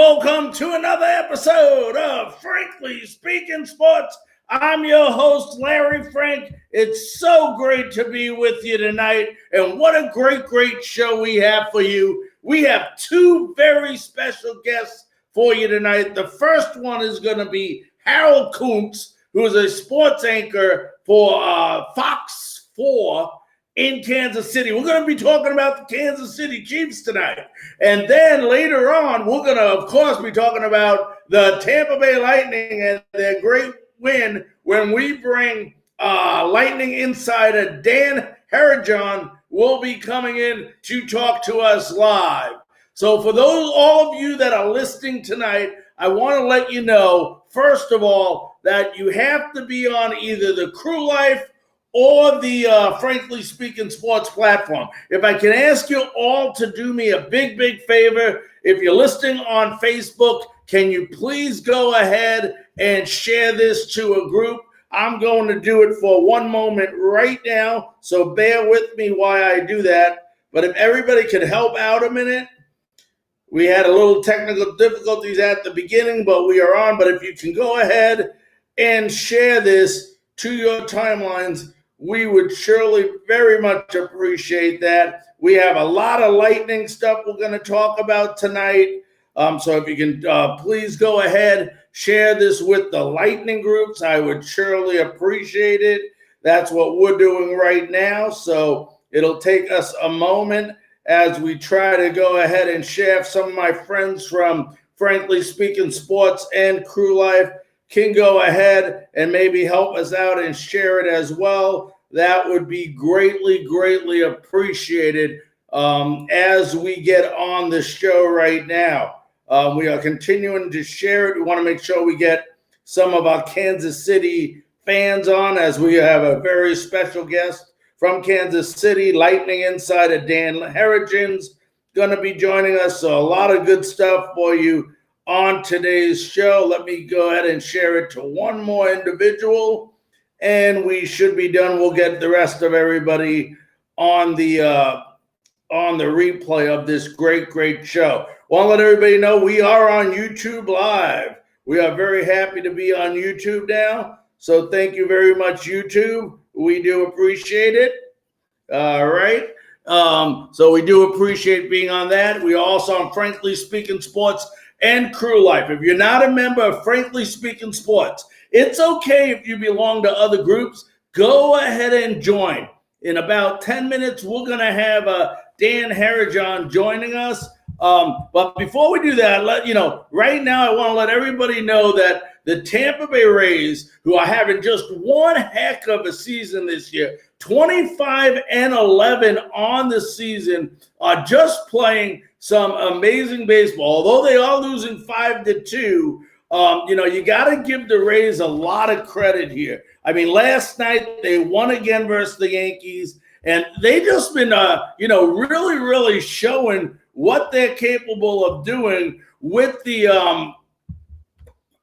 welcome to another episode of Frankly Speaking Sports. I'm your host, Larry Frank. It's so great to be with you tonight, and what a great show we have for you. We have two very special guests for you tonight. The first one is going to be Harold Kuntz, who is a sports anchor for Fox 4 in Kansas City. We're going to be talking about the Kansas City Chiefs tonight. And then later on, we're going to, of course, be talking about the Tampa Bay Lightning and their great win when we bring Lightning insider Dan Harajan will be coming in to talk to us live. So for all of you that are listening tonight, I want to let you know, first of all, that you have to be on either the Crew Life or the Frankly Speaking Sports platform. If I can ask you all to do me a big favor, if you're listening on Facebook, can you please go ahead and share this to a group? I'm going to do it for one moment right now, so bear with me while I do that. But if everybody could help out a minute. We had a little technical difficulties at the beginning, but we are on. But if you can go ahead and share this to your timelines, we would surely very much appreciate that. We have a lot of Lightning stuff we're going to talk about tonight. So if you can please go ahead, share this with the Lightning groups. I would surely appreciate it. That's what we're doing right now. So it'll take us a moment as we try to go ahead and share. Some of my friends from Frankly Speaking Sports and Crew Life can go ahead and maybe help us out and share it as well. That would be greatly appreciated as we get on the show right now. We are continuing to share it. We want to make sure we get some of our Kansas City fans on, as we have a very special guest from Kansas City, Lightning insider Dan Harajan's going to be joining us. So a lot of good stuff for you on today's show. Let me go ahead and share it to one more individual, and we should be done. We'll get the rest of everybody on the replay of this great show. Want to let everybody know we are on YouTube Live. We are very happy to be on YouTube now. So thank you very much, YouTube. We do appreciate it. All right. So we do appreciate being on that. We are also on Frankly Speaking Sports and Crew Life. If you're not a member of Frankly Speaking Sports, it's okay if you belong to other groups. Go ahead and join. In about 10 minutes, we're going to have Dan Harajan joining us. But before we do that, right now I want to let everybody know that the Tampa Bay Rays, who are having just one heck of a season this year, 25-11 on the season, are just playing some amazing baseball. Although they are losing 5-2, you got to give the Rays a lot of credit here. I mean, last night they won again versus the Yankees, and they just been, really showing what they're capable of doing with the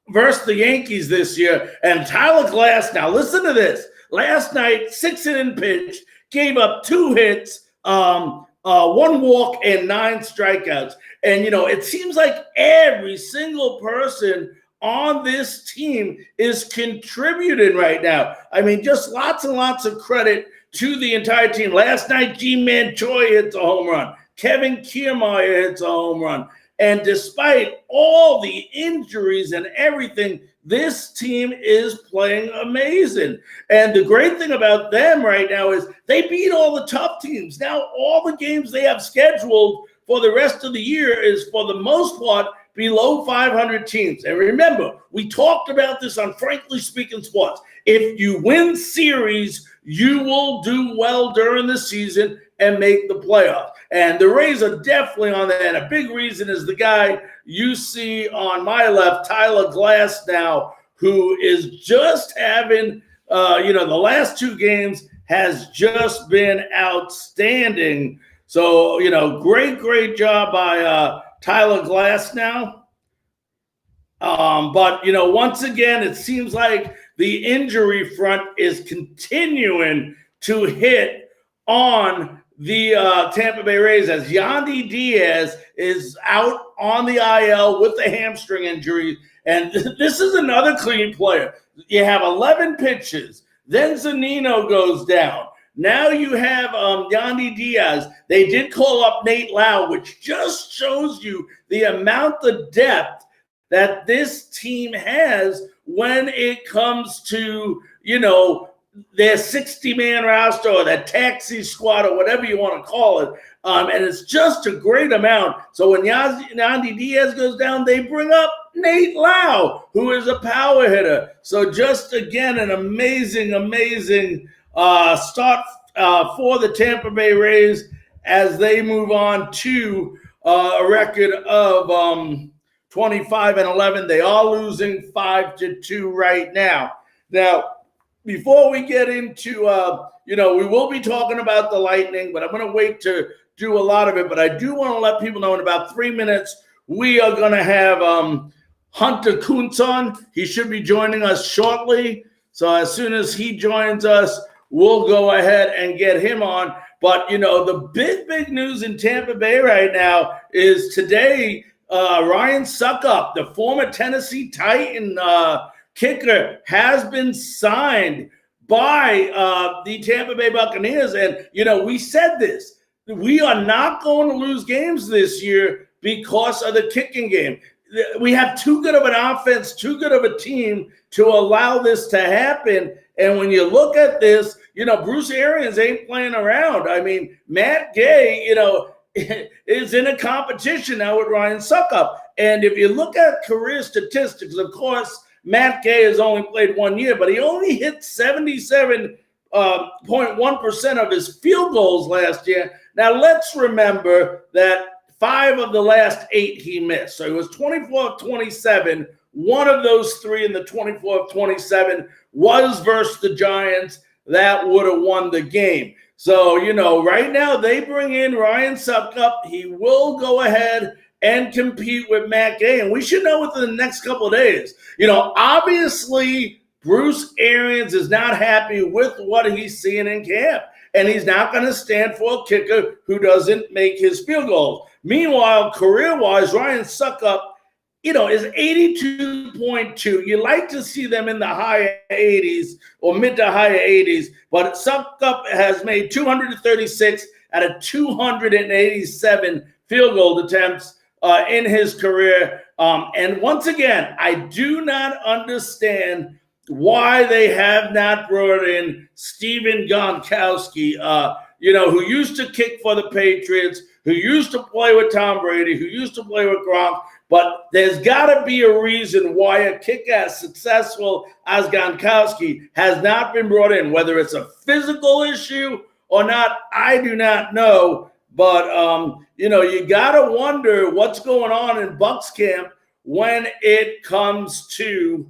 versus the Yankees this year. And Tyler Glasnow, listen to this. Last night, 6-inning pitch, gave up 2 hits, 1 walk, and 9 strikeouts. And, it seems like every single person on this team is contributing right now. I mean, just lots and lots of credit to the entire team. Last night, Ji-Man Choi hits a home run. Kevin Kiermaier hits a home run. And despite all the injuries and everything, this team is playing amazing. And the great thing about them right now is they beat all the tough teams. Now, all the games they have scheduled for the rest of the year is, for the most part, below 500 teams. And remember, we talked about this on Frankly Speaking Sports. If you win series, you will do well during the season and make the playoffs. And the Rays are definitely on that. And a big reason is the guy you see on my left, Tyler Glasnow, who is just having, the last 2 games has just been outstanding. So, great job by Tyler Glasnow. But, once again, it seems like the injury front is continuing to hit on the Tampa Bay Rays as Yandy Diaz is out on the IL with a hamstring injury. And this is another clean player. You have 11 pitches. Then Zunino goes down. Now you have Yandy Diaz. They did call up Nate Lau, which just shows you the amount of depth that this team has when it comes to, their 60-man roster or that taxi squad or whatever you want to call it. And it's just a great amount. So when Yandy Diaz goes down, they bring up Nate Lau, who is a power hitter. So just, again, an amazing start for the Tampa Bay Rays as they move on to a record of 25-11. They are losing 5-2 right now. Now, before we get into, we will be talking about the Lightning, but I'm going to wait to do a lot of it. But I do want to let people know in about 3 minutes, we are going to have Hunter Kuntz on. He should be joining us shortly. So as soon as he joins us, we'll go ahead and get him on. But, the big news in Tampa Bay right now is today, Ryan Succop, the former Tennessee Titan kicker, has been signed by the Tampa Bay Buccaneers. And, we said this. We are not going to lose games this year because of the kicking game. We have too good of an offense, too good of a team to allow this to happen. And when you look at this, Bruce Arians ain't playing around. I mean, Matt Gay, is in a competition now with Ryan Succop. And if you look at career statistics, of course, Matt Gay has only played 1 year, but he only hit 77.1% of his field goals last year. Now, let's remember that 5 of the last 8 he missed. So he was 24 of 27. One of those 3 in the 24 of 27 was versus the Giants. That would have won the game. So, right now they bring in Ryan Succop. He will go ahead and compete with Matt Gay. And we should know within the next couple of days. Obviously, Bruce Arians is not happy with what he's seeing in camp. And he's not going to stand for a kicker who doesn't make his field goals. Meanwhile, career-wise, Ryan Succop, is 82.2. You like to see them in the high 80s or mid to high 80s. But Succop has made 236 out of 287 field goal attempts in his career. And once again, I do not understand why they have not brought in Stephen Gostkowski, who used to kick for the Patriots, who used to play with Tom Brady, who used to play with Gronk. But there's got to be a reason why a kick as successful as Gostkowski has not been brought in, whether it's a physical issue or not, I do not know. But, you got to wonder what's going on in Bucs camp when it comes to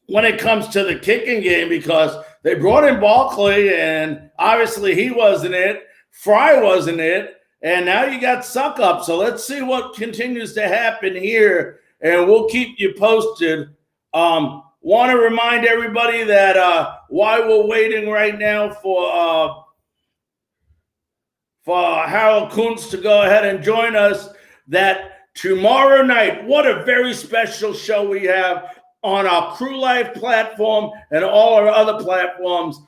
the kicking game, because they brought in Barkley, and obviously he wasn't it. Fry wasn't it. And now you got Succop. So let's see what continues to happen here, and we'll keep you posted. Want to remind everybody that while we're waiting right now for Harold Kuntz to go ahead and join us, that tomorrow night, what a very special show we have on our Crew Life platform and all our other platforms,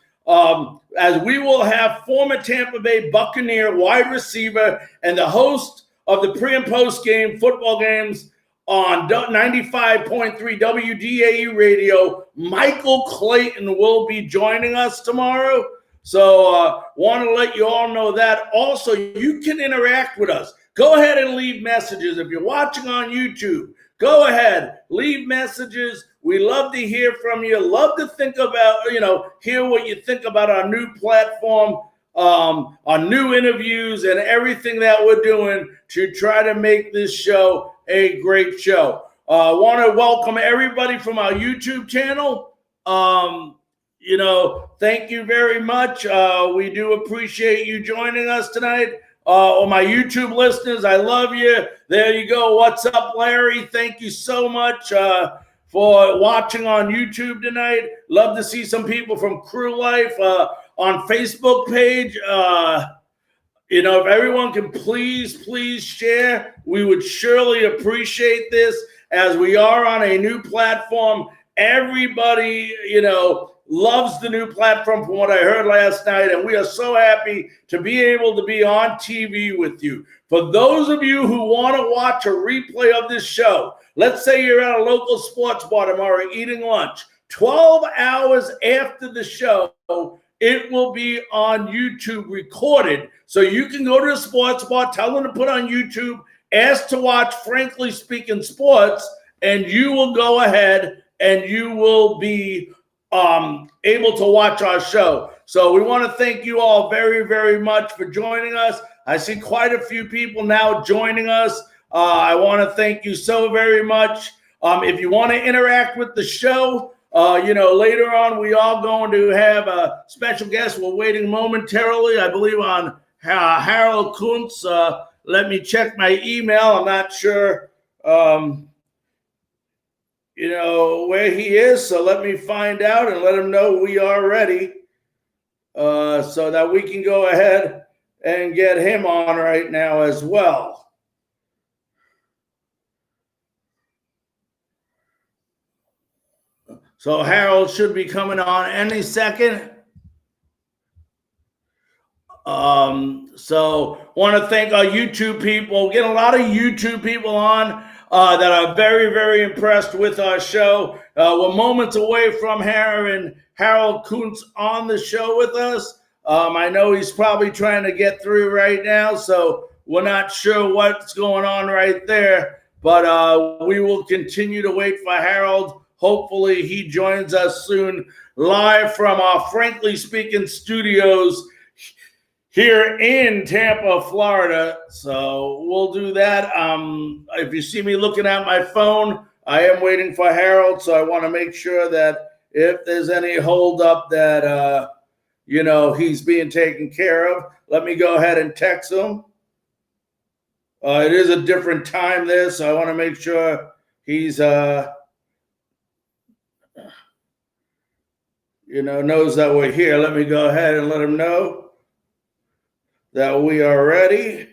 as we will have former Tampa Bay Buccaneer wide receiver and the host of the pre- and post-game football games on 95.3 WDAE radio, Michael Clayton will be joining us tomorrow. So want to let you all know that. Also, you can interact with us. Go ahead and leave messages. If you're watching on YouTube, go ahead, leave messages. We love to hear from you. Love to think about, hear what you think about our new platform, our new interviews, and everything that we're doing to try to make this show a great show. Want to welcome everybody from our YouTube channel. Thank you very much. We do appreciate you joining us tonight. All my YouTube listeners, I love you. There you go. What's up, Larry? Thank you so much for watching on YouTube tonight. Love to see some people from Crew Life on Facebook page. If everyone can please share, we would surely appreciate this, as we are on a new platform. Everybody, loves the new platform from what I heard last night, and we are so happy to be able to be on TV with you. For those of you who want to watch a replay of this show, let's say you're at a local sports bar tomorrow eating lunch, 12 hours after the show, it will be on YouTube recorded. So you can go to a sports bar, tell them to put on YouTube, ask to watch Frankly Speaking Sports, and you will go ahead and you will be able to watch our show. So we want to thank you all very, very much for joining us. I see quite a few people now joining us. I want to thank you so very much. If you want to interact with the show, later on, we are going to have a special guest. We're waiting momentarily, I believe, on Harold Kuntz. Let me check my email. I'm not sure, where he is. So let me find out and let him know we are ready, so that we can go ahead and get him on right now as well. So Harold should be coming on any second. So want to thank our YouTube people. We're getting a lot of YouTube people on that are very, very impressed with our show. We're moments away from having Harold Kuntz on the show with us. I know he's probably trying to get through right now, so we're not sure what's going on right there. But we will continue to wait for Harold. Hopefully he joins us soon, live from our Frankly Speaking studios here in Tampa, Florida. So we'll do that. If you see me looking at my phone, I am waiting for Harold. So I want to make sure that if there's any holdup that, he's being taken care of, let me go ahead and text him. It is a different time there, so I want to make sure he's, knows that we're here. Let me go ahead and let him know that we are ready.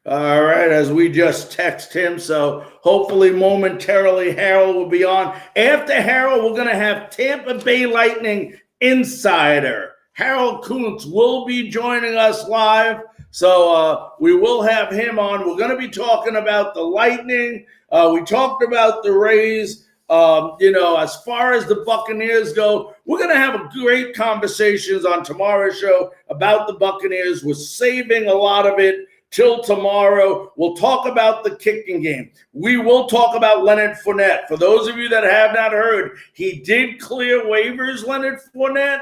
All right, as we just text him. So hopefully momentarily Harold will be on. After Harold, we're going to have Tampa Bay Lightning insider Harold Kuntz will be joining us live. So we will have him on. We're going to be talking about the Lightning. We talked about the Rays. As far as the Buccaneers go, we're going to have great conversations on tomorrow's show about the Buccaneers. We're saving a lot of it till tomorrow. We'll talk about the kicking game. We will talk about Leonard Fournette. For those of you that have not heard, he did clear waivers, Leonard Fournette,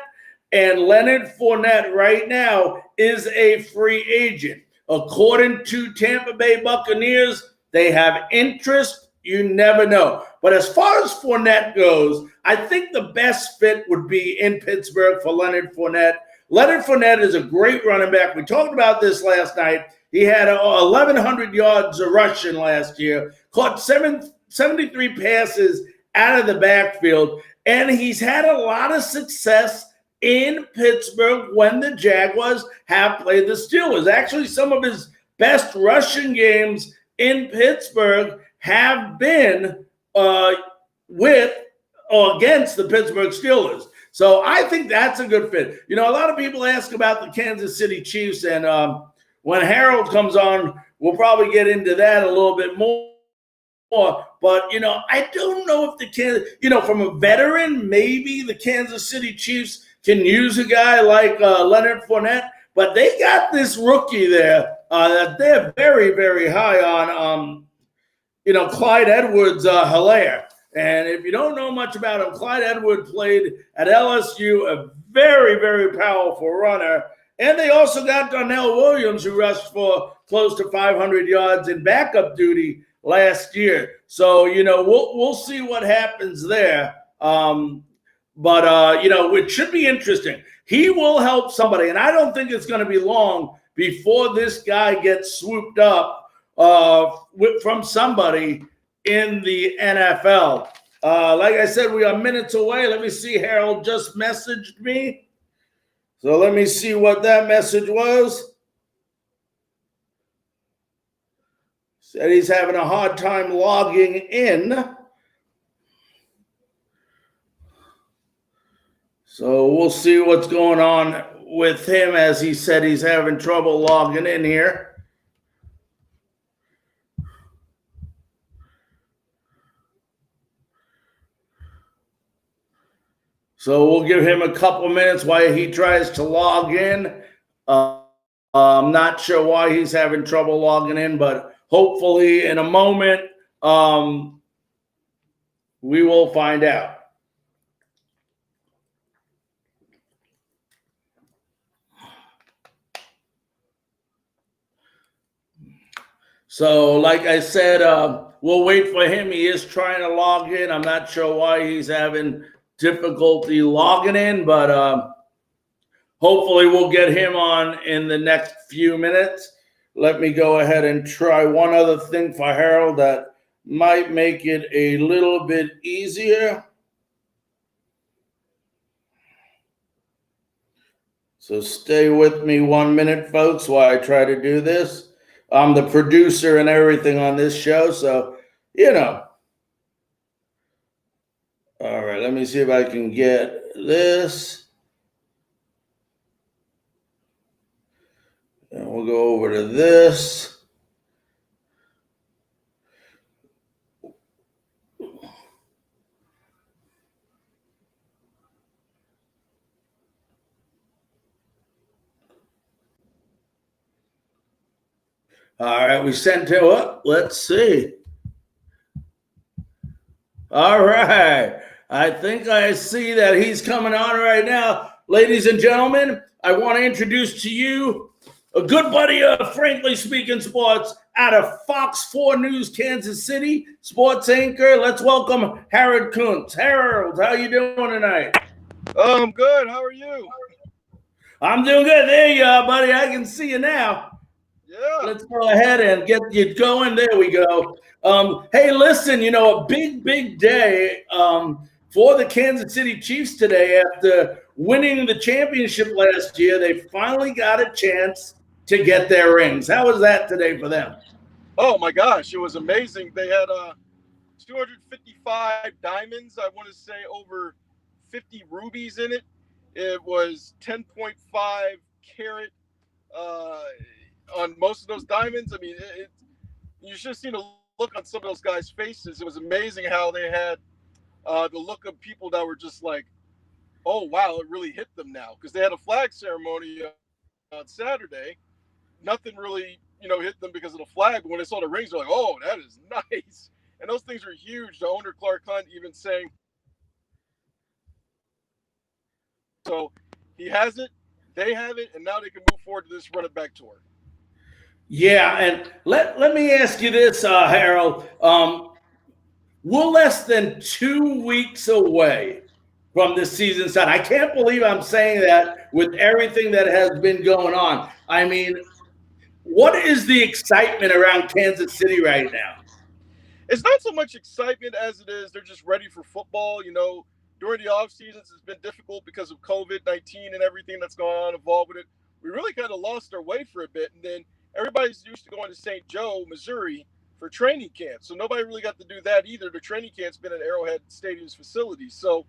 and Leonard Fournette right now is a free agent. According to Tampa Bay Buccaneers, they have interest. You never know. But as far as Fournette goes, I think the best fit would be in Pittsburgh for Leonard Fournette. Leonard Fournette is a great running back. We talked about this last night. He had 1,100 yards rushing last year, caught 73 passes out of the backfield, and he's had a lot of success in Pittsburgh when the Jaguars have played the Steelers. Actually, some of his best rushing games in Pittsburgh have been with or against the Pittsburgh Steelers. So I think that's a good fit. A lot of people ask about the Kansas City Chiefs, and when Harold comes on, we'll probably get into that a little bit more. But, I don't know if from a veteran, maybe the Kansas City Chiefs can use a guy like Leonard Fournette, but they got this rookie there that they're very, very high on, Clyde Edwards-Helaire. And if you don't know much about him, Clyde Edwards played at LSU, a very, very powerful runner. And they also got Darnell Williams, who rushed for close to 500 yards in backup duty last year. So, we'll see what happens there. But it should be interesting. He will help somebody, and I don't think it's going to be long before this guy gets swooped up from somebody in the NFL. Like I said, we are minutes away. Let me see. Harold just messaged me. So let me see what that message was. Said he's having a hard time logging in. So we'll see what's going on with him, as he said he's having trouble logging in here. So we'll give him a couple minutes while he tries to log in. I'm not sure why he's having trouble logging in, but hopefully in a moment we will find out. So like I said, we'll wait for him. He is trying to log in. I'm not sure why he's having difficulty logging in, but hopefully we'll get him on in the next few minutes. Let me go ahead and try one other thing for Harold that might make it a little bit easier. So stay with me 1 minute, folks, while I try to do this. I'm the producer and everything on this show, so, you know. All right, let me see if I can get this. And we'll go over to this. All right, we sent it up. Let's see. All right. I think I see that he's coming on right now. Ladies and gentlemen, I want to introduce to you a good buddy of Frankly Speaking Sports out of Fox 4 News, Kansas City, sports anchor. Let's welcome Harold Kuntz. Harold, how you doing tonight? I'm good. How are you? I'm doing good. There you are, buddy. I can see you now. Yeah. Let's go ahead and get you going. There we go. Hey, listen, you know, a big day for the Kansas City Chiefs today. After winning the championship last year, they finally got a chance to get their rings. How was that today for them? Oh, my gosh. It was amazing. They had 255 diamonds. I want to say over 50 rubies in it. It was 10.5 carat on most of those diamonds. I mean, you should have seen the look on some of those guys' faces. It was amazing how they had the look of people that were just like, oh, wow, it really hit them now. Because they had a flag ceremony on Saturday. Nothing really, hit them because of the flag. But when they saw the rings, they're like, oh, that is nice. And those things are huge. The owner, Clark Hunt, even saying, so he has it, they have it, and now they can move forward to this Run It Back tour. Yeah, and let me ask you this, Harold. We're less than 2 weeks away from the season start. I can't believe I'm saying that with everything that has been going on. I mean, what is the excitement around Kansas City right now? It's not so much excitement as it is they're just ready for football. During the off seasons, it's been difficult because of COVID-19 and everything that's going on involved with it. We really kind of lost our way for a bit, and then everybody's used to going to St. Joe, Missouri for training camp. So nobody really got to do that either. The training camp's been at Arrowhead Stadium's facilities. So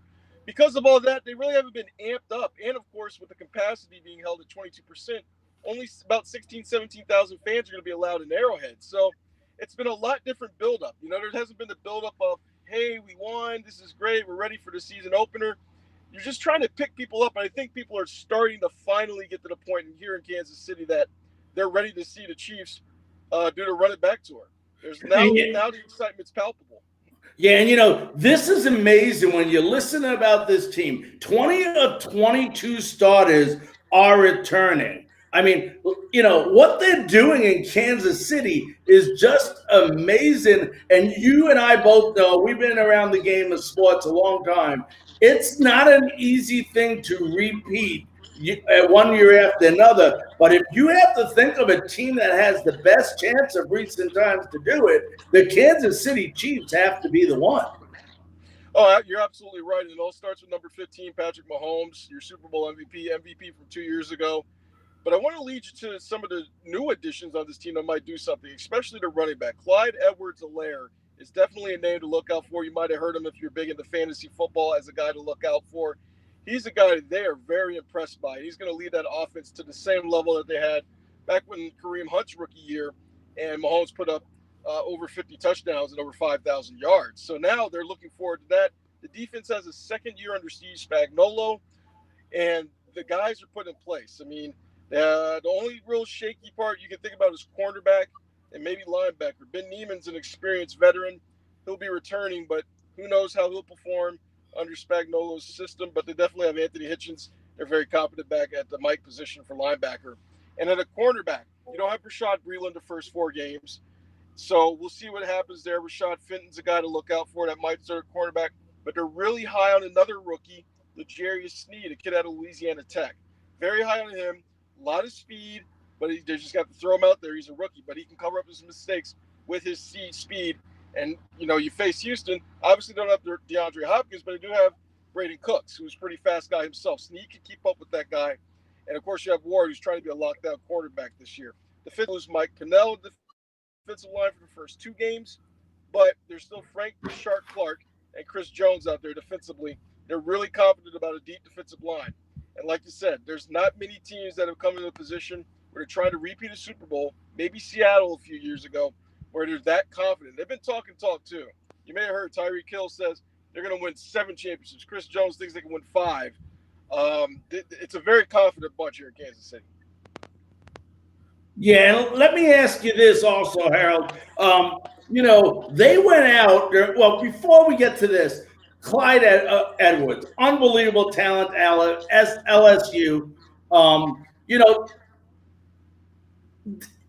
because of all that, they really haven't been amped up. And of course, with the capacity being held at 22%, only about 17,000 fans are going to be allowed in Arrowhead. So it's been a lot different buildup. There hasn't been the buildup of, hey, we won, this is great, we're ready for the season opener. You're just trying to pick people up. And I think people are starting to finally get to the point here in Kansas City that they're ready to see the Chiefs do the Run It Back tour. There's now the excitement's palpable. Yeah, and this is amazing when you listen about this team. 20 of 22 starters are returning. I mean, what they're doing in Kansas City is just amazing. And you and I both know, we've been around the game of sports a long time. It's not an easy thing to repeat 1 year after another. But if you have to think of a team that has the best chance of recent times to do it, the Kansas City Chiefs have to be the one. Oh, you're absolutely right. And it all starts with number 15, Patrick Mahomes, your Super Bowl MVP from 2 years ago. But I want to lead you to some of the new additions on this team that might do something, especially the running back. Clyde Edwards-Helaire is definitely a name to look out for. You might have heard him if you're big into fantasy football as a guy to look out for. He's a guy they are very impressed by. He's going to lead that offense to the same level that they had back when Kareem Hunt's rookie year and Mahomes put up over 50 touchdowns and over 5,000 yards. So now they're looking forward to that. The defense has a second year under Steve Spagnuolo, and the guys are put in place. I mean, the only real shaky part you can think about is cornerback and maybe linebacker. Ben Neiman's an experienced veteran. He'll be returning, but who knows how he'll perform under Spagnuolo's system. But they definitely have Anthony Hitchens. They're very competent back at the Mike position for linebacker. And at a cornerback, you don't have Rashad Breeland the first 4 games. So we'll see what happens there. Rashad Fenton's a guy to look out for that might start a cornerback. But they're really high on another rookie, L'Jarius Sneed, a kid out of Louisiana Tech. Very high on him. A lot of speed, but they just got to throw him out there. He's a rookie, but he can cover up his mistakes with his speed. And, you face Houston. Obviously, don't have DeAndre Hopkins, but they do have Brandon Cooks, who's a pretty fast guy himself. Snead can keep up with that guy. And, of course, you have Ward, who's trying to be a lockdown quarterback this year. The fifth was Mike Cannell, the defensive line for the first 2 games. But there's still Frank Clark and Chris Jones out there defensively. They're really confident about a deep defensive line. And like you said, there's not many teams that have come into a position where they're trying to repeat a Super Bowl, maybe Seattle a few years ago, where they're that confident. They've been talking talk too. You may have heard Tyreek Hill says they're going to win 7 championships. Chris Jones thinks they can win 5. It's a very confident bunch here in Kansas City. Yeah, let me ask you this also, Harold. They went out there. Well, before we get to this, Clyde Edwards, unbelievable talent, LSU.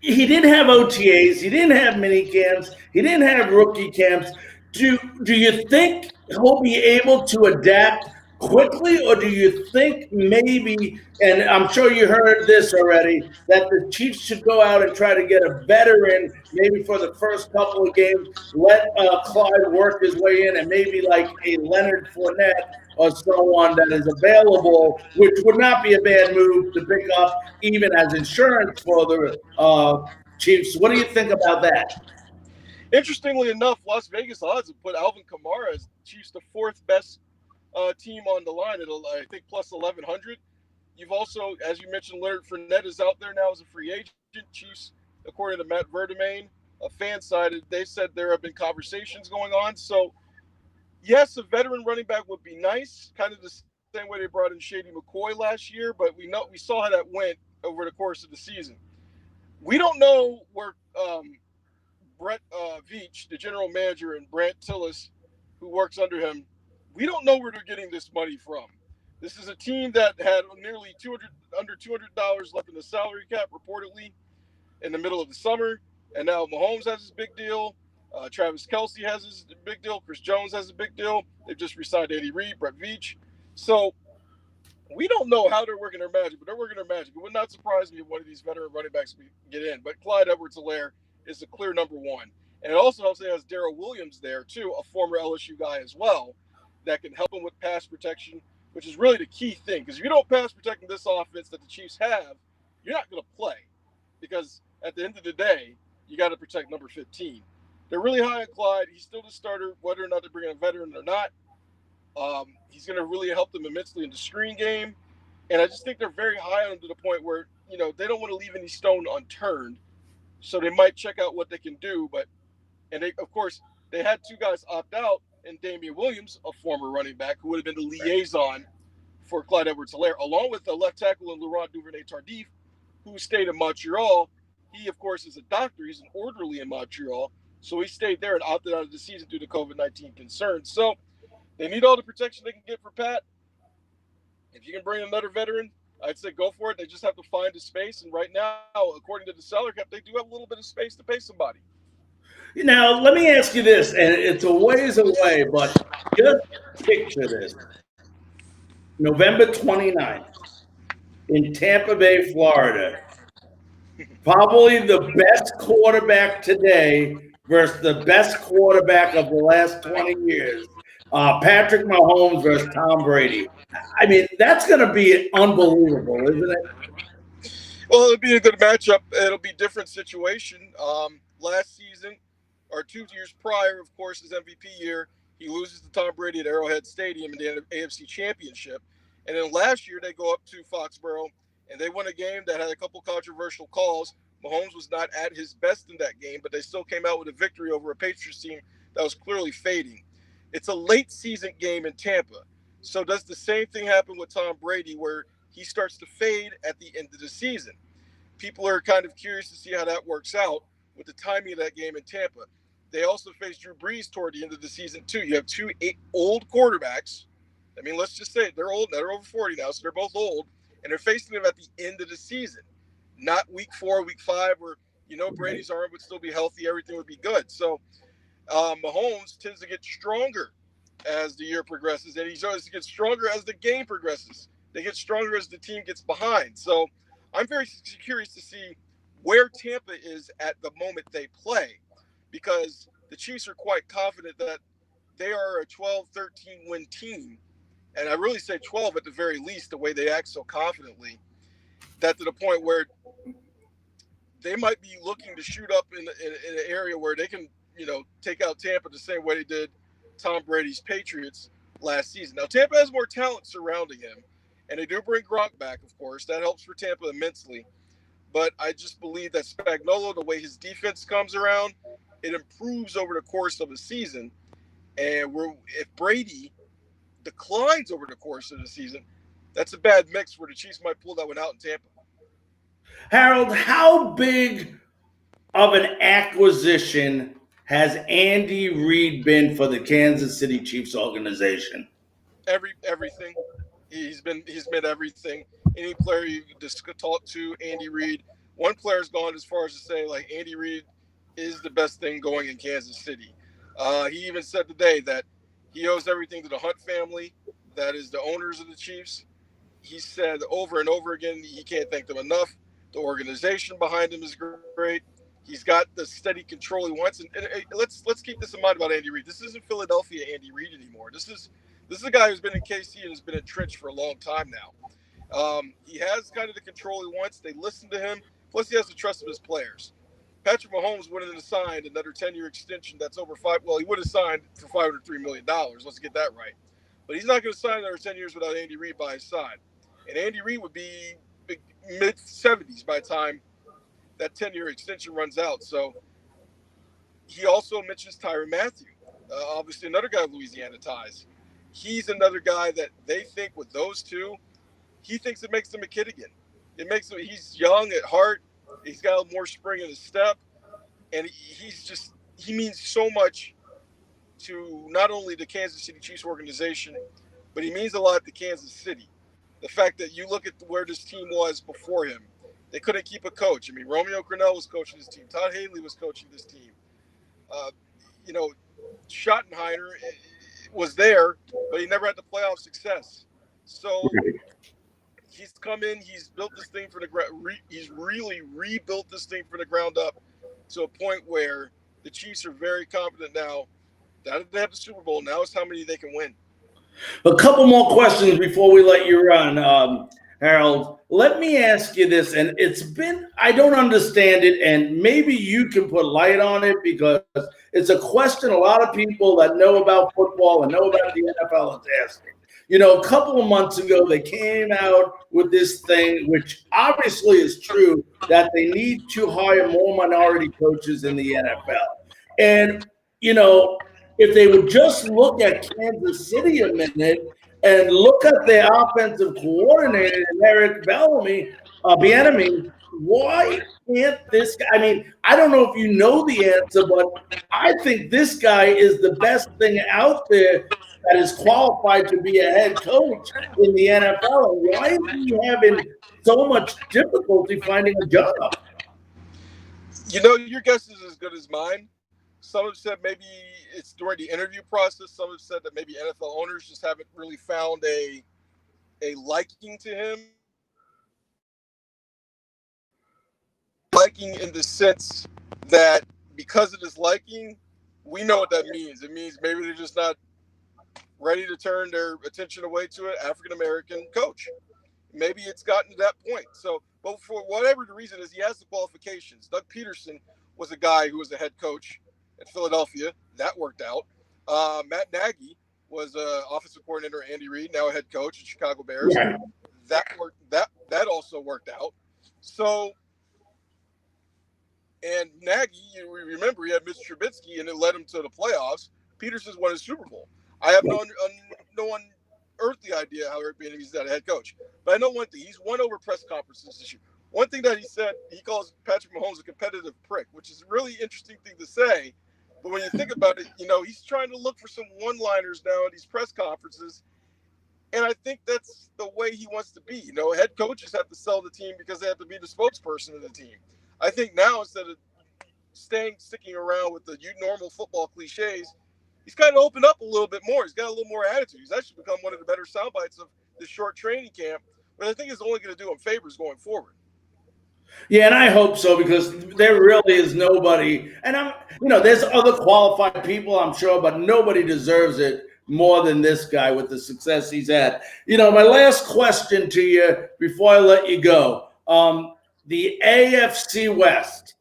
He didn't have OTAs. He didn't have mini camps. He didn't have rookie camps. Do you think he'll be able to adapt quickly, or do you think maybe, and I'm sure you heard this already, that the Chiefs should go out and try to get a veteran maybe for the first couple of games, let Clyde work his way in, and maybe like a Leonard Fournette or someone that is available, which would not be a bad move to pick up even as insurance for the Chiefs. What do you think about that? Interestingly enough, Las Vegas odds have put Alvin Kamara as Chiefs the 4th best team on the line at, I think, plus 1,100. You've also, as you mentioned, Leonard Fournette is out there now as a free agent. Chiefs, according to Matt Verdomain, a fan side, they said there have been conversations going on. So, yes, a veteran running back would be nice, kind of the same way they brought in Shady McCoy last year, but we saw how that went over the course of the season. We don't know where Brett Veach, the general manager, and Brant Tillis, who works under him, we don't know where they're getting this money from. This is a team that had nearly under $200 left in the salary cap, reportedly, in the middle of the summer. And now Mahomes has his big deal. Travis Kelce has his big deal. Chris Jones has a big deal. They've just re-signed Andy Reid, Brett Veach. So we don't know how they're working their magic, but they're working their magic. It would not surprise me if one of these veteran running backs get in. But Clyde Edwards-Helaire is the clear number 1. And it also helps they has Darrell Williams there, too, a former LSU guy as well, that can help him with pass protection, which is really the key thing. Because if you don't pass protect in this offense that the Chiefs have, you're not going to play. Because at the end of the day, you got to protect number 15. They're really high on Clyde. He's still the starter, whether or not they bring in a veteran or not. He's going to really help them immensely in the screen game. And I just think they're very high on him to the point where, they don't want to leave any stone unturned. So they might check out what they can do. And they, of course, they had 2 guys opt out, and Damian Williams, a former running back, who would have been the liaison for Clyde Edwards-Helaire, along with the left tackle and Laurent Duvernay-Tardif, who stayed in Montreal. He, of course, is a doctor. He's an orderly in Montreal. So he stayed there and opted out of the season due to COVID-19 concerns. So they need all the protection they can get for Pat. If you can bring another veteran, I'd say go for it. They just have to find a space. And right now, according to the salary cap, they do have a little bit of space to pay somebody. Now, let me ask you this, and it's a ways away, but just picture this. November 29th in Tampa Bay, Florida. Probably the best quarterback today versus the best quarterback of the last 20 years. Patrick Mahomes versus Tom Brady. I mean, that's going to be unbelievable, isn't it? Well, it'll be a good matchup. It'll be a different situation. Last season, or 2 years prior, of course, his MVP year, he loses to Tom Brady at Arrowhead Stadium in the AFC Championship. And then last year, they go up to Foxborough, and they won a game that had a couple controversial calls. Mahomes was not at his best in that game, but they still came out with a victory over a Patriots team that was clearly fading. It's a late season game in Tampa. So does the same thing happen with Tom Brady, where he starts to fade at the end of the season? People are kind of curious to see how that works out with the timing of that game in Tampa. They also face Drew Brees toward the end of the season, too. You have two old quarterbacks. I mean, let's just say it. They're old. They're over 40 now, so they're both old. And they're facing them at the end of the season, not week 4, week 5, where, Brady's arm would still be healthy. Everything would be good. So Mahomes tends to get stronger as the year progresses, and he starts to get stronger as the game progresses. They get stronger as the team gets behind. So I'm very curious to see where Tampa is at the moment they play, because the Chiefs are quite confident that they are a 12, 13 win team. And I really say 12 at the very least, the way they act so confidently, that to the point where they might be looking to shoot up in an area where they can, take out Tampa the same way they did Tom Brady's Patriots last season. Now, Tampa has more talent surrounding him, and they do bring Gronk back, of course. That helps for Tampa immensely. But I just believe that Spagnuolo, the way his defense comes around, it improves over the course of a season. And if Brady declines over the course of the season, that's a bad mix where the Chiefs might pull that one out in Tampa. Harold, how big of an acquisition has Andy Reid been for the Kansas City Chiefs organization? Everything. He's been everything. Any player you just talk to, Andy Reid. One player's gone as far as to say, like, Andy Reid is the best thing going in Kansas City. He even said today that he owes everything to the Hunt family, that is the owners of the Chiefs. He said over and over again he can't thank them enough. The organization behind him is great. He's got the steady control he wants. And let's keep this in mind about Andy Reid. This isn't Philadelphia Andy Reid anymore. This is a guy who's been in KC and has been entrenched for a long time now. He has kind of the control he wants. They listen to him. Plus, he has the trust of his players. Patrick Mahomes wouldn't have signed another 10-year extension that's over $5. Well, he would have signed for $503 million. Let's get that right. But he's not going to sign another 10 years without Andy Reid by his side. And Andy Reid would be mid-70s by the time that 10-year extension runs out. So he also mentions Tyrann Mathieu, obviously another guy with Louisiana ties. He's another guy that they think with those two, he thinks it makes him a kid again. It makes him, he's young at heart. He's got more spring in his step. And he means so much to not only the Kansas City Chiefs organization, but he means a lot to Kansas City. The fact that you look at where this team was before him, they couldn't keep a coach. I mean, Romeo Crennel was coaching this team. Todd Haley was coaching this team. Schottenheimer was there, but he never had the playoff success. So he's come in, he's built this thing from the ground. He's really rebuilt this thing from the ground up to a point where the Chiefs are very confident now. Now that they have the Super Bowl, now it's how many they can win. A couple more questions before we let you run, Harold. Let me ask you this, and I don't understand it, and maybe you can put light on it because it's a question a lot of people that know about football and know about the NFL is asking. A couple of months ago, they came out with this thing, which obviously is true, that they need to hire more minority coaches in the NFL. And, if they would just look at Kansas City a minute and look at their offensive coordinator, Eric Bieniemy, why can't this guy? I mean, I don't know if you know the answer, but I think this guy is the best thing out there that is qualified to be a head coach in the NFL. And why is he having so much difficulty finding a job? Your guess is as good as mine. Some have said maybe it's during the interview process. Some have said that maybe NFL owners just haven't really found a liking to him. Liking in the sense that because of this liking, we know what that means. It means maybe they're just not ready to turn their attention away to an African-American coach. Maybe it's gotten to that point. So, but for whatever the reason is, he has the qualifications. Doug Peterson was a guy who was a head coach at Philadelphia. That worked out. Matt Nagy was offensive coordinator at Andy Reid, now a head coach at Chicago Bears. Right. That also worked out. So, and Nagy, you remember, he had Mitch Trubisky, and it led him to the playoffs. Peterson's won his Super Bowl. I have no unearthly idea how he's not a head coach. But I know one thing. He's won over press conferences this year. One thing that he said, he calls Patrick Mahomes a competitive prick, which is a really interesting thing to say. But when you think about it, he's trying to look for some one-liners now at these press conferences. And I think that's the way he wants to be. Head coaches have to sell the team because they have to be the spokesperson of the team. I think now, instead of sticking around with the normal football cliches, he's kind of opened up a little bit more. He's got a little more attitude. He's actually become one of the better sound bites of this short training camp. But I think it's only going to do him favors going forward. Yeah, and I hope so, because there really is nobody, and there's other qualified people, I'm sure, but nobody deserves it more than this guy with the success he's had. My last question to you before I let you go. The AFC West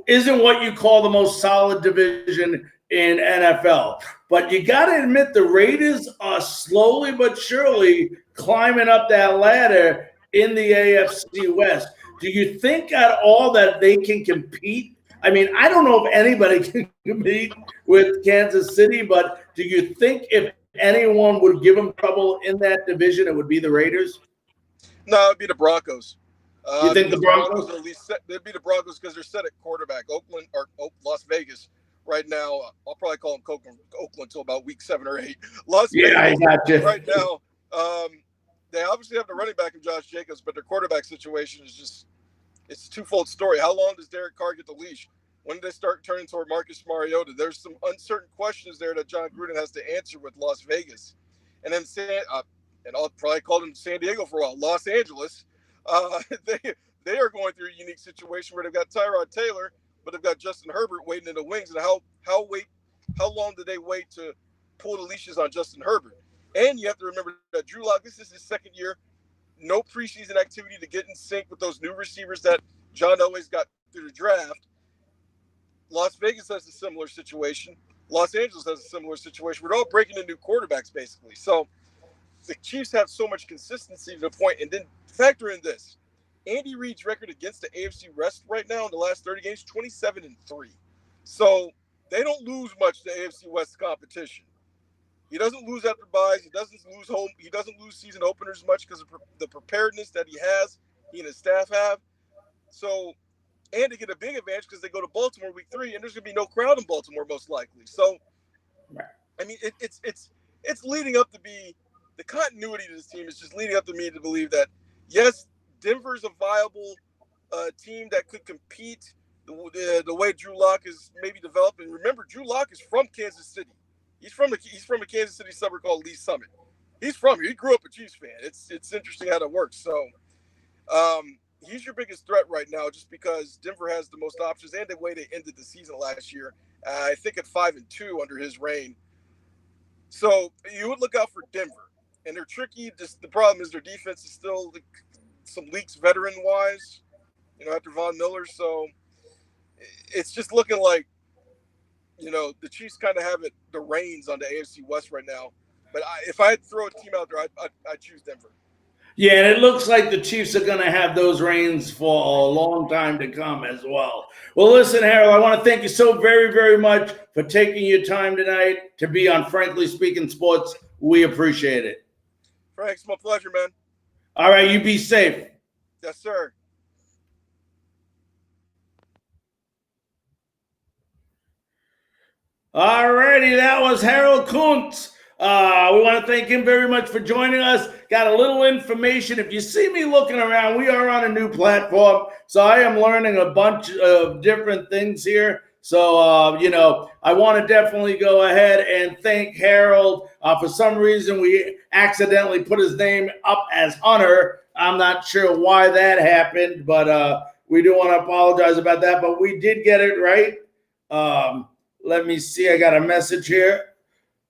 isn't what you call the most solid division in NFL, but you got to admit the Raiders are slowly but surely climbing up that ladder in the AFC West. Do you think at all that they can compete? I mean, I don't know if anybody can compete with Kansas City, but do you think if anyone would give them trouble in that division, it would be the Raiders? No, it'd be the Broncos. You think the Broncos? Are at least set, they'd be the Broncos because they're set at quarterback. Oakland or Las Vegas right now. I'll probably call them Oakland until about week 7 or 8. Las Vegas I got you. right now. They obviously have the running back in Josh Jacobs, but their quarterback situation is it's a twofold story. How long does Derek Carr get the leash? When do they start turning toward Marcus Mariota? There's some uncertain questions there that John Gruden has to answer with Las Vegas. And then, and I'll probably call them San Diego for a while, Los Angeles. They are going through a unique situation where they've got Tyrod Taylor, but they've got Justin Herbert waiting in the wings. And how long do they wait to pull the leashes on Justin Herbert? And you have to remember that Drew Lock, this is his second year, no preseason activity to get in sync with those new receivers that John always got through the draft. Las Vegas has a similar situation. Los Angeles has a similar situation. We're all breaking in new quarterbacks, basically. So the Chiefs have so much consistency to the point. And then factor in this. Andy Reid's record against the AFC West right now in the last 30 games, 27-3. So they don't lose much to AFC West competition. He doesn't lose after buys. He doesn't lose home. He doesn't lose season openers much because of the preparedness that he and his staff have. So, and to get a big advantage because they go to Baltimore week 3, and there's going to be no crowd in Baltimore most likely. So, I mean, it's leading up to be the continuity to this team is just leading up to me to believe that yes, Denver's a viable team that could compete the way Drew Lock is maybe developed. And remember, Drew Lock is from Kansas City. He's from a Kansas City suburb called Lee Summit. He's from here. He grew up a Chiefs fan. It's interesting how that works. So he's your biggest threat right now just because Denver has the most options and the way they ended the season last year. I think at 5-2 under his reign. So you would look out for Denver. And they're tricky. Just the problem is their defense is still some leaks veteran-wise, after Von Miller. So it's just looking like, the Chiefs kind of have the reins on the AFC West right now. But if I had to throw a team out there, I'd choose Denver. Yeah, and it looks like the Chiefs are going to have those reins for a long time to come as well. Well, listen, Harold, I want to thank you so very, very much for taking your time tonight to be on Frankly Speaking Sports. We appreciate it. Frank, it's my pleasure, man. All right, you be safe. Yes, sir. All righty, that was Harold Kuntz. We want to thank him very much for joining us. Got a little information. If you see me looking around, we are on a new platform, so I am learning a bunch of different things here. So, I want to definitely go ahead and thank Harold. For some reason, we accidentally put his name up as Hunter. I'm not sure why that happened, but we do want to apologize about that. But we did get it right. Let me see. I got a message here.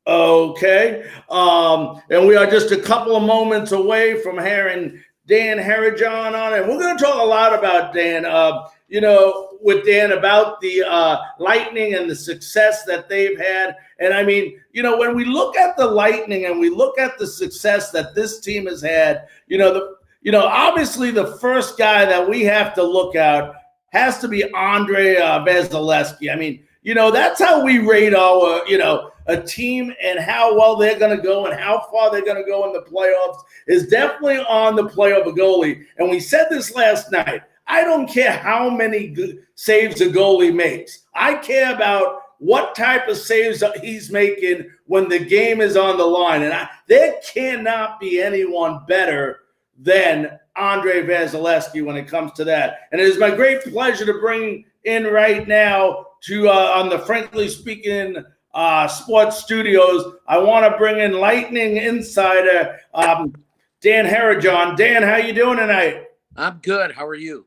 Okay. And we are just a couple of moments away from hearing Dan Harajan on it. We're going to talk a lot about Dan, with Dan about the Lightning and the success that they've had. And I mean, when we look at the Lightning and we look at the success that this team has had, obviously the first guy that we have to look at has to be Andre Vasilevsky. I mean, that's how we rate our, a team and how well they're going to go and how far they're going to go in the playoffs is definitely on the play of a goalie. And we said this last night. I don't care how many saves a goalie makes. I care about what type of saves he's making when the game is on the line. And there cannot be anyone better than Andre Vasilevsky when it comes to that. And it is my great pleasure to bring in right now to on the Frankly Speaking Sports Studios. I want to bring in Lightning insider Dan Harajan. Dan, how you doing tonight? I'm good. How are you?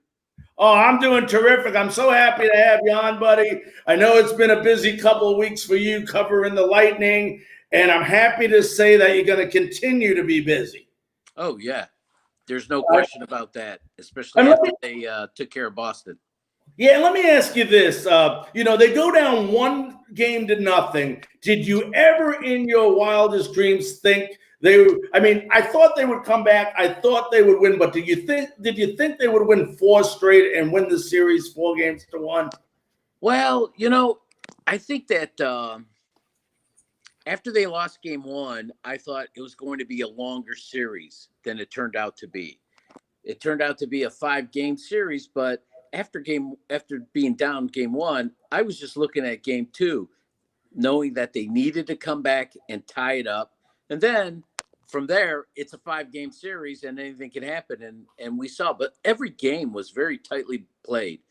Oh, I'm doing terrific. I'm so happy to have you on, buddy. I know it's been a busy couple of weeks for you covering the Lightning, and I'm happy to say that you're going to continue to be busy. Oh, yeah. There's no question about that, especially after they took care of Boston. Yeah, let me ask you this. They go down 1-0. Did you ever in your wildest dreams think I thought they would come back. I thought they would win, but did you think they would win 4 straight and win the series 4-1? Well, I think that after they lost game 1, I thought it was going to be a longer series than it turned out to be. It turned out to be a 5-game series, but after being down game 1, I was just looking at game 2, knowing that they needed to come back and tie it up. And then from there, it's a 5-game series and anything can happen. And we saw, but every game was very tightly played.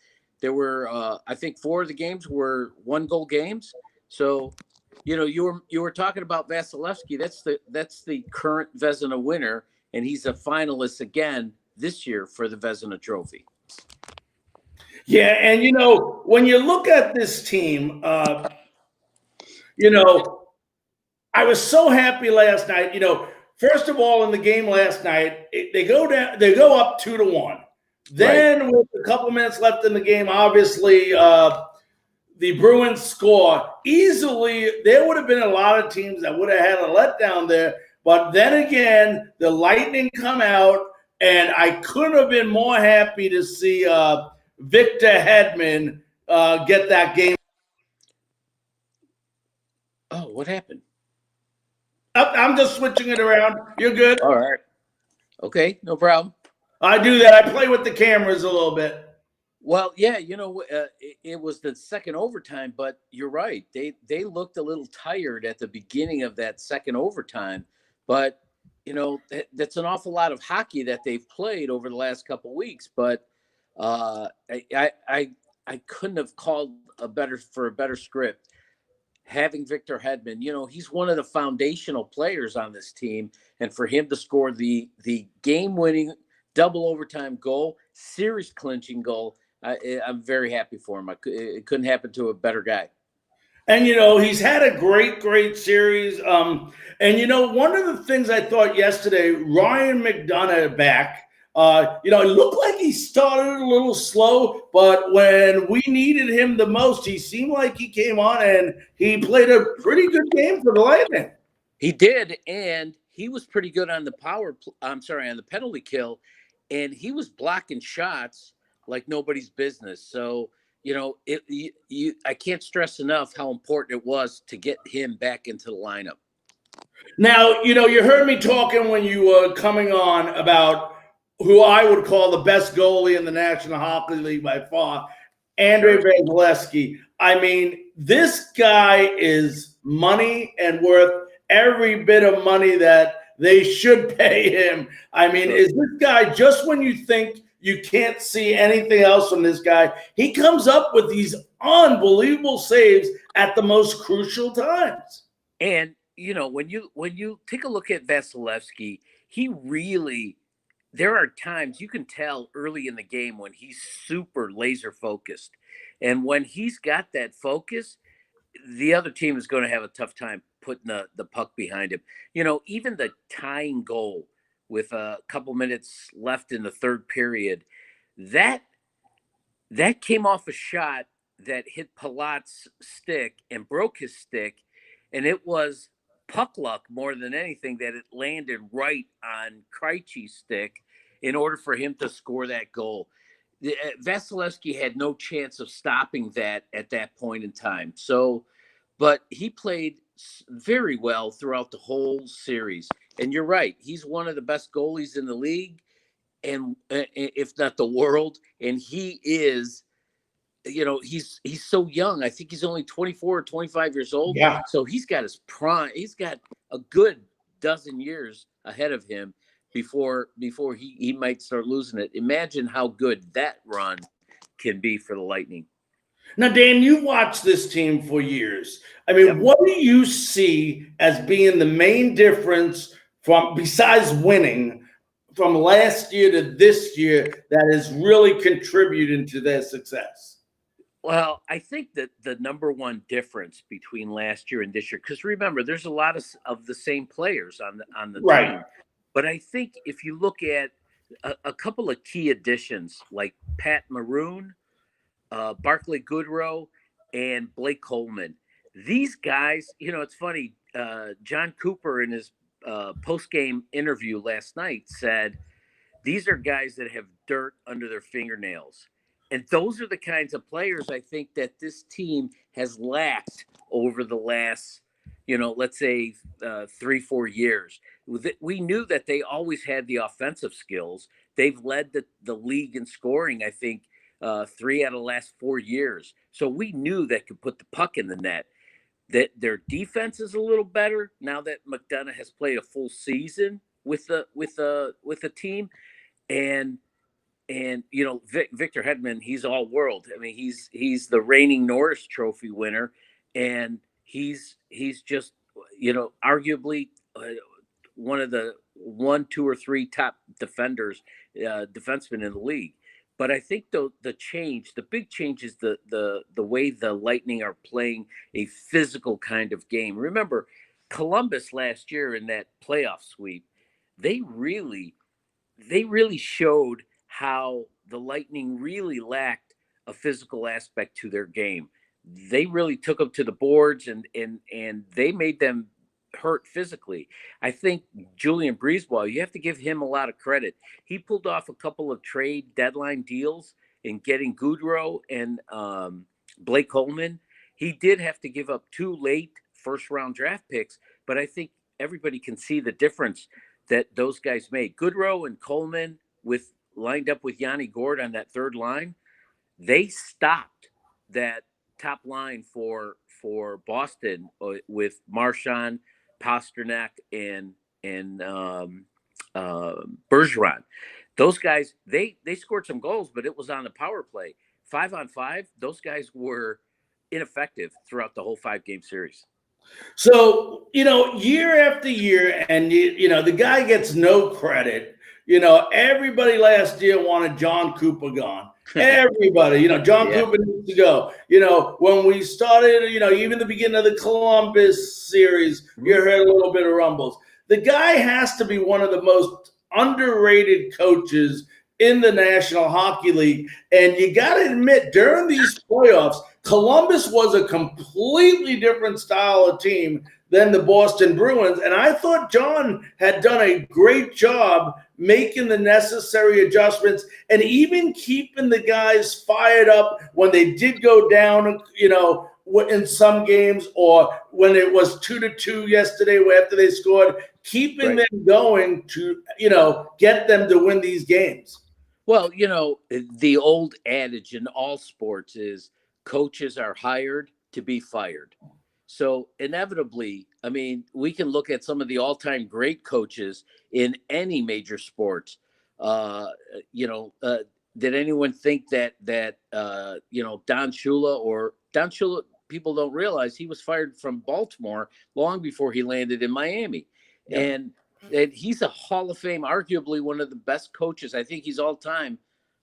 There were, I think 4 of the games were 1-goal games. So, you were talking about Vasilevsky. That's the current Vezina winner. And he's a finalist again this year for the Vezina Trophy. Yeah, and when you look at this team, I was so happy last night. First of all, in the game last night, they go up 2-1. Then, right, with a couple minutes left in the game, obviously the Bruins score easily. There would have been a lot of teams that would have had a letdown there. But then again, the Lightning come out, and I couldn't have been more happy to see Victor Hedman get that game. Oh, what happened? I'm just switching it around. You're good? All right. Okay, no problem. I do that. I play with the cameras a little bit. Well, yeah, it was the second overtime, but you're right. They looked a little tired at the beginning of that second overtime, but that's an awful lot of hockey that they've played over the last couple of weeks. But I couldn't have called a better script. Having Victor Hedman, he's one of the foundational players on this team, and for him to score the game-winning double overtime goal, series clinching goal, I'm very happy for him. It couldn't happen to a better guy. And, he's had a great series. And, one of the things I thought yesterday, Ryan McDonagh back, it looked like he started a little slow, but when we needed him the most, he seemed like he came on and he played a pretty good game for the Lightning. He did, and he was pretty good on the penalty kill, and he was blocking shots like nobody's business. So, I can't stress enough how important it was to get him back into the lineup. Now, you heard me talking when you were coming on about who I would call the best goalie in the National Hockey League by far, Andre Vasilevsky. I mean, this guy is money and worth every bit of money that they should pay him. I mean, is this guy, just when you think you can't see anything else from this guy, he comes up with these unbelievable saves at the most crucial times. And, when you take a look at Vasilevsky, there are times you can tell early in the game when he's super laser focused. And when he's got that focus, the other team is going to have a tough time putting the puck behind him. Even the tying goal with a couple minutes left in the third period, that came off a shot that hit Palat's stick and broke his stick, and it was puck luck more than anything that it landed right on Krejci's stick in order for him to score that goal. Vasilevsky had no chance of stopping that at that point in time. So, but he played very well throughout the whole series. And you're right, he's one of the best goalies in the league, and if not the world. And he is, he's so young. I think he's only 24 or 25 years old. Yeah. So he's got his prime. He's got a good dozen years ahead of him before he might start losing it. Imagine how good that run can be for the Lightning. Now, Dan, you watched this team for years. I mean, Yep. What do you see as being the main difference from, besides winning, from last year to this year that is really contributing to their success? Well, I think that the number one difference between last year and this year, because remember, there's a lot of the same players on the Right. team. But I think if you look at a couple of key additions like Pat Maroon, Barclay Goodrow, and Blake Coleman, these guys, it's funny. John Cooper in his post-game interview last night said, these are guys that have dirt under their fingernails. And those are the kinds of players I think that this team has lacked over the last, let's say 3-4 years. We knew that they always had the offensive skills. They've led the league in scoring, I think, 3 out of the last 4 years. So we knew they could put the puck in the net. That their defense is a little better now that McDonough has played a full season with the team. And Victor Hedman, he's all world. I mean, he's the reigning Norris Trophy winner, and he's just arguably one of the 1, 2, or 3 top defensemen in the league. But I think the big change is the way the Lightning are playing a physical kind of game. Remember, Columbus last year in that playoff sweep, they really showed how the Lightning really lacked a physical aspect to their game. They really took them to the boards and they made them hurt physically. I think Julian Breezewell, you have to give him a lot of credit. He pulled off a couple of trade deadline deals in getting Goodrow and Blake Coleman. He did have to give up 2 late first-round draft picks, but I think everybody can see the difference that those guys made. Goodrow and Coleman lined up with Yanni Gourde on that third line. They stopped that top line for Boston with Marchand, Pasternak, and Bergeron. Those guys, they scored some goals, but it was on the power play. 5-on-5, those guys were ineffective throughout the whole 5-game series. So, year after year, and, the guy gets no credit. Everybody last year wanted John Cooper gone. Everybody, John Cooper needs to go. When we started, even the beginning of the Columbus series, you heard a little bit of rumbles. The guy has to be one of the most underrated coaches in the National Hockey League. And you got to admit, during these playoffs, Columbus was a completely different style of team than the Boston Bruins. And I thought John had done a great job making the necessary adjustments and even keeping the guys fired up when they did go down, in some games, or when it was 2-2 yesterday after they scored, keeping them going to, get them to win these games. Well, the old adage in all sports is coaches are hired to be fired. So inevitably, I mean, we can look at some of the all-time great coaches in any major sport. Did anyone think that Don Shula, people don't realize he was fired from Baltimore long before he landed in Miami. Yeah. And he's a Hall of Fame, arguably one of the best coaches. I think he's all-time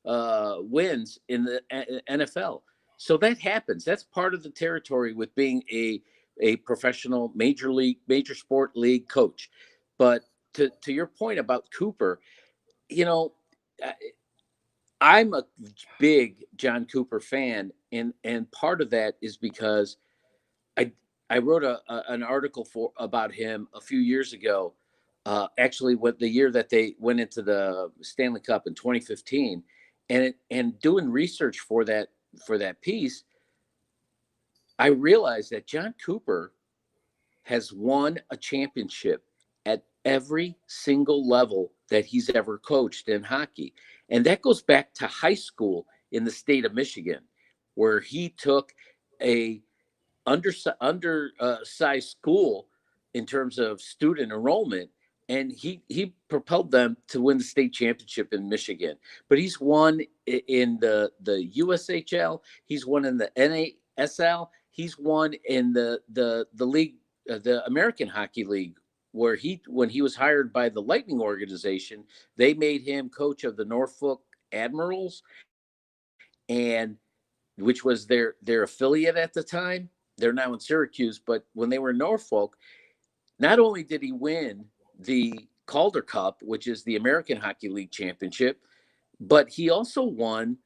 wins in the NFL. So that happens. That's part of the territory with being a professional major sport league coach. But to your point about Cooper, you know, I'm a big John Cooper fan, and part of that is because I I wrote an article about him a few years ago. Actually, what the year that they went into the Stanley Cup in 2015, and doing research for that piece, I realized that John Cooper has won a championship at every single level that he's ever coached in hockey. And that goes back to high school in the state of Michigan, where he took a undersized school in terms of student enrollment, and he propelled them to win the state championship in Michigan. But he's won in the USHL, he's won in the NASL, he's won in the league, the American Hockey League, where when he was hired by the Lightning organization, they made him coach of the Norfolk Admirals, and which was their affiliate at the time. They're now in Syracuse, but when they were in Norfolk, not only did he win the Calder Cup, which is the American Hockey League championship, but he also won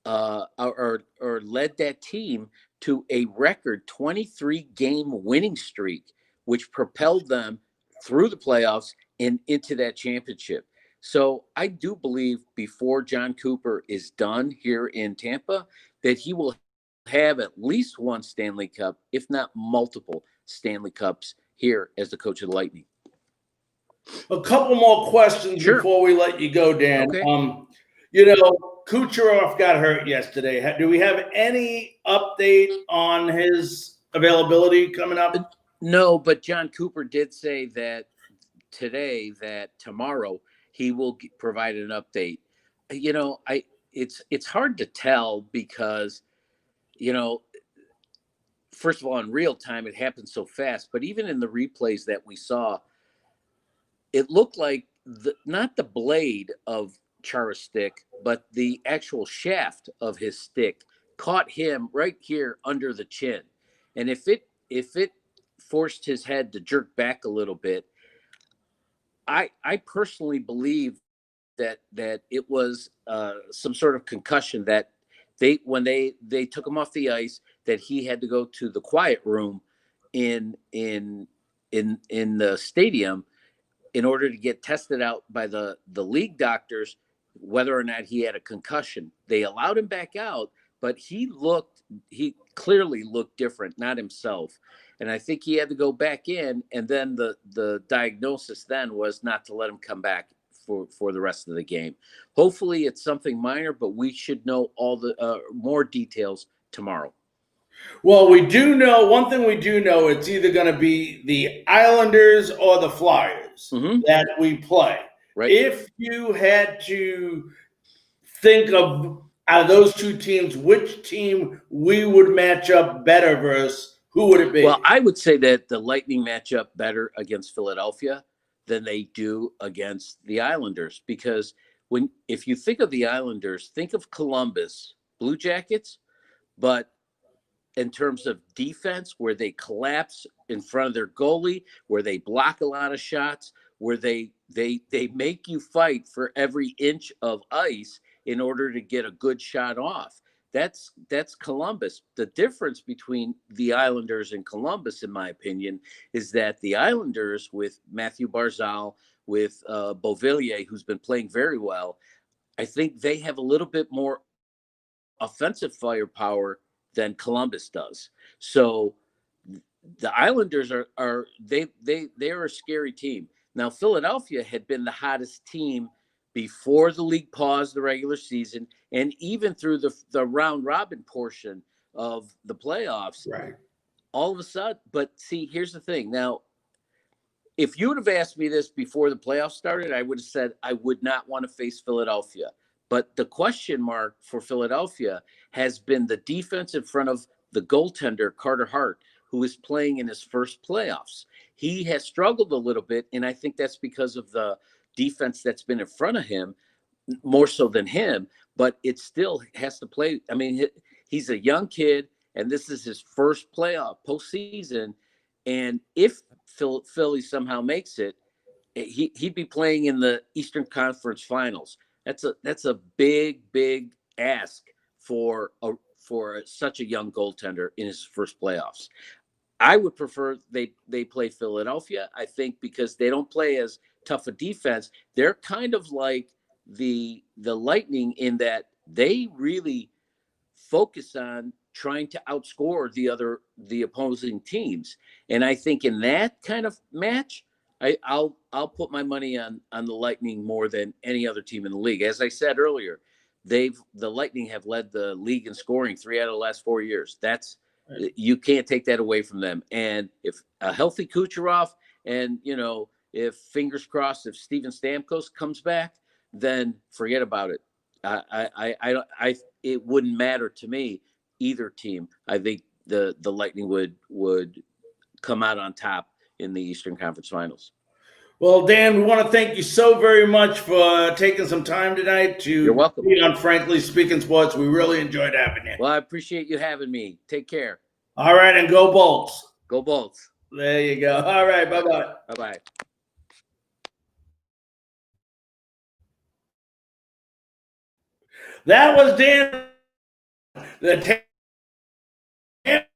or led that team to a record 23 game winning streak, which propelled them through the playoffs and into that championship. So I do believe before John Cooper is done here in Tampa, that he will have at least one Stanley Cup, if not multiple Stanley Cups here as the coach of the Lightning. A couple more questions Sure. before we let you go, Dan. Okay. Kucherov got hurt yesterday. Do we have any update on his availability coming up? No, but John Cooper did say that today, that tomorrow he will provide an update. It's hard to tell because, first of all, in real time, it happens so fast. But even in the replays that we saw, it looked like not the blade of Chara's stick, but the actual shaft of his stick caught him right here under the chin. And if it forced his head to jerk back a little bit, I personally believe that it was some sort of concussion, that when they took him off the ice, that he had to go to the quiet room in the stadium in order to get tested out by the league doctors whether or not he had a concussion. They allowed him back out, but he clearly looked different, not himself. And I think he had to go back in, and then the diagnosis then was not to let him come back for the rest of the game. Hopefully it's something minor, but we should know all the more details tomorrow. Well, we do know one thing. We do know it's either going to be the Islanders or the Flyers that we play. Right. If you had to think of out of those two teams, which team we would match up better versus, who would it be? Well, I would say that the Lightning match up better against Philadelphia than they do against the Islanders, because if you think of the Islanders, think of Columbus Blue Jackets, but in terms of defense, where they collapse in front of their goalie, where they block a lot of shots, where they make you fight for every inch of ice in order to get a good shot off. That's Columbus. The difference between the Islanders and Columbus, in my opinion, is that the Islanders, with Matthew Barzal, with Beauvillier, who's been playing very well, I think they have a little bit more offensive firepower than Columbus does. So the Islanders are a scary team. Now, Philadelphia had been the hottest team before the league paused the regular season, and even through the round robin portion of the playoffs. Right. All of a sudden, but see, here's the thing. Now, if you would have asked me this before the playoffs started, I would have said I would not want to face Philadelphia. But the question mark for Philadelphia has been the defense in front of the goaltender, Carter Hart, who is playing in his first playoffs. He has struggled a little bit, and I think that's because of the defense that's been in front of him, more so than him, but it still has to play. I mean, He's a young kid, and this is his first playoff postseason. And if Philly somehow makes it, he'd be playing in the Eastern Conference Finals. That's a big ask for such a young goaltender in his first playoffs. I would prefer they play Philadelphia, I think, because they don't play as tough a defense. They're kind of like the Lightning in that they really focus on trying to outscore the opposing teams. And I think in that kind of match, I'll put my money on the Lightning more than any other team in the league. As I said earlier, the Lightning have led the league in scoring 3 out of the last 4 years. You can't take that away from them. And if a healthy Kucherov, and if fingers crossed, if Steven Stamkos comes back, then forget about it. It wouldn't matter to me either team. I think the Lightning would come out on top in the Eastern Conference Finals. Well, Dan, we want to thank you so very much for taking some time tonight to You're welcome. be on Frankly Speaking Sports. We really enjoyed having you. Well, I appreciate you having me. Take care. All right, and go Bolts. Go Bolts. There you go. All right, bye-bye. Bye-bye. That was Dan, the Tampa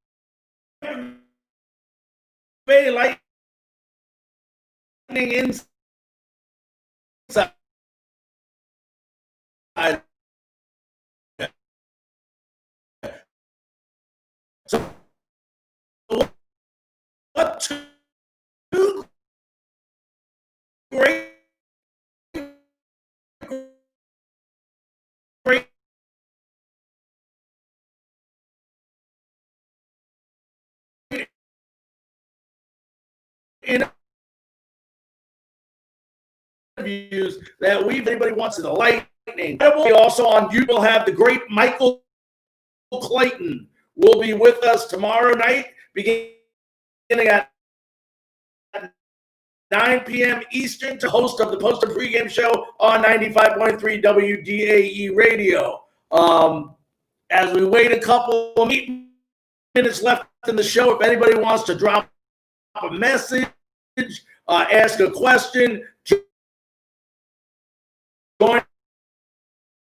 Bay Lightning inside. So, what two great interviews that if anybody wants to the Lightning. Also on YouTube, we'll have the great Michael Clayton will be with us tomorrow night, beginning at 9 p.m. Eastern, to host of the post and pregame show on 95.3 WDAE radio. As we wait a couple of minutes left in the show, if anybody wants to drop a message, ask a question, join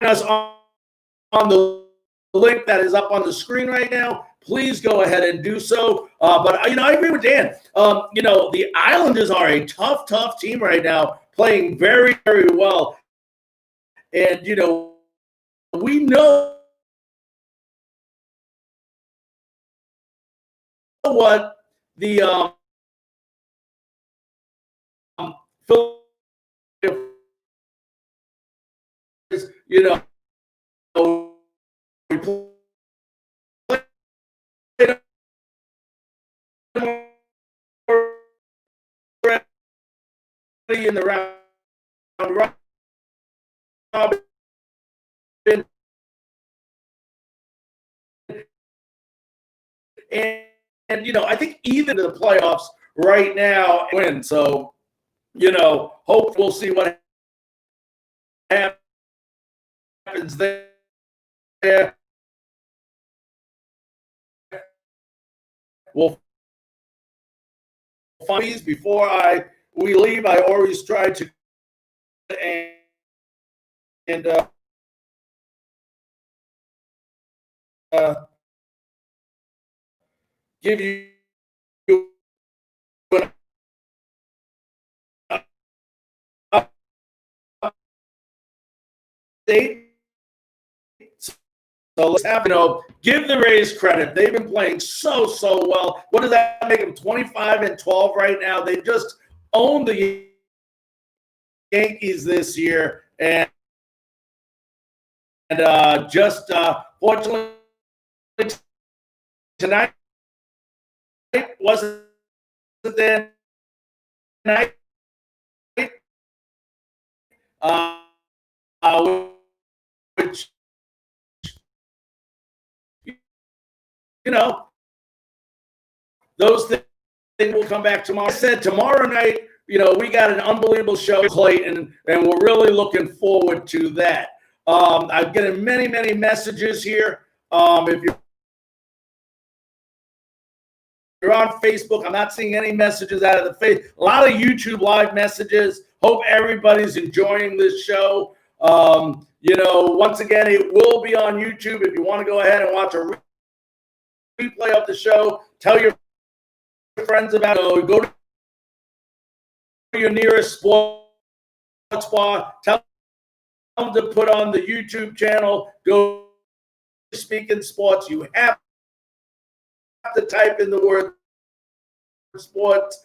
us on the link that is up on the screen right now. Please go ahead and do so. But I agree with Dan. The Islanders are a tough team right now, playing very, very well. And we know what the we played in the round robin. And I think even the playoffs right now win. So, hope we'll see what happens there. We'll find these before we leave. I always try to give you an update. So let's have, give the Rays credit. They've been playing so well. What does that make them? 25-12 right now. They just owned the Yankees this year, and just fortunately tonight wasn't their night. Which those things will come back tomorrow. I said tomorrow night, we got an unbelievable show, Clayton, and we're really looking forward to that. I've getting many messages here. If you're you're on Facebook, I'm not seeing any messages out of the face. A lot of YouTube live messages. Hope everybody's enjoying this show. Once again, it will be on YouTube. If you want to go ahead and watch a replay of the show, tell your friends about it. Go to your nearest sports bar. Tell them to put on the YouTube channel. Go to Speaking Sports. You have to type in the word sports